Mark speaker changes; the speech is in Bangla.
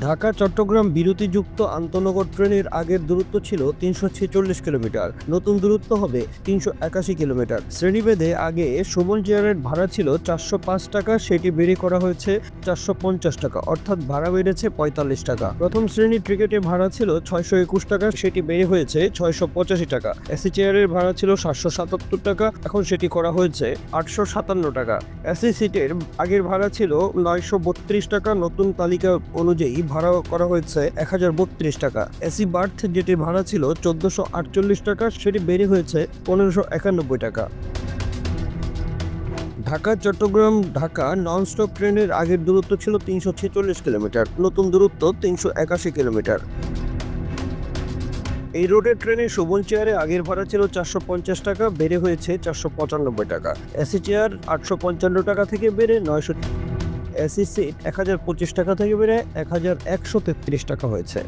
Speaker 1: ঢাকা চট্টগ্রাম বিরতিযুক্ত আন্তনগর ট্রেনের আগের দূরত্ব ছিল ৩৪৬ কিলোমিটার, নতুন দূরত্ব হবে ৩৮১ কিলোমিটার। শ্রেণীভেদে আগে সুমন চেয়ারের ভাড়া ছিল ৪০৫ টাকা, সেটি বেড়ে করা হয়েছে ৪৫০ টাকা, অর্থাৎ ভাড়া বেড়েছে ৪৫ টাকা। প্রথম শ্রেণীর টিকিটের ভাড়া ছিল ৬২১ টাকা, সেটি বেড়ে হয়েছে ৬৮৫ টাকা। এসি চেয়ারের ভাড়া ছিল ৭৭৭ টাকা, এখন সেটি করা হয়েছে ৮৫৭ টাকা। এসি সিটের আগের ভাড়া ছিল ৯৩২ টাকা, নতুন তালিকা অনুযায়ী ভাড়া করা হয়েছে ১০৩২ টাকা। এসি বার্থ যেটি ভাড়া ছিল ১৪৪৮ টাকা, সেটি বেড়ে হয়েছে ১৫৯১ টাকা। ঢাকা চট্টগ্রাম ঢাকা ননস্টপ ট্রেনের আগের দূরত্ব ছিল ৩৪৬ কিলোমিটার, নতুন দূরত্ব ৩৮১ কিলোমিটার। এই রোডের ট্রেনে সুমন চেয়ারে আগের ভাড়া ছিল ৪৫০ টাকা, বেড়ে হয়েছে ৪৯৫ টাকা। এসি চেয়ার ৮৫৫ টাকা থেকে বেড়ে ৯০০, এসি সিট ১০২৫ টাকা থেকে বেড়ে ১১৩৩ টাকা হয়েছে।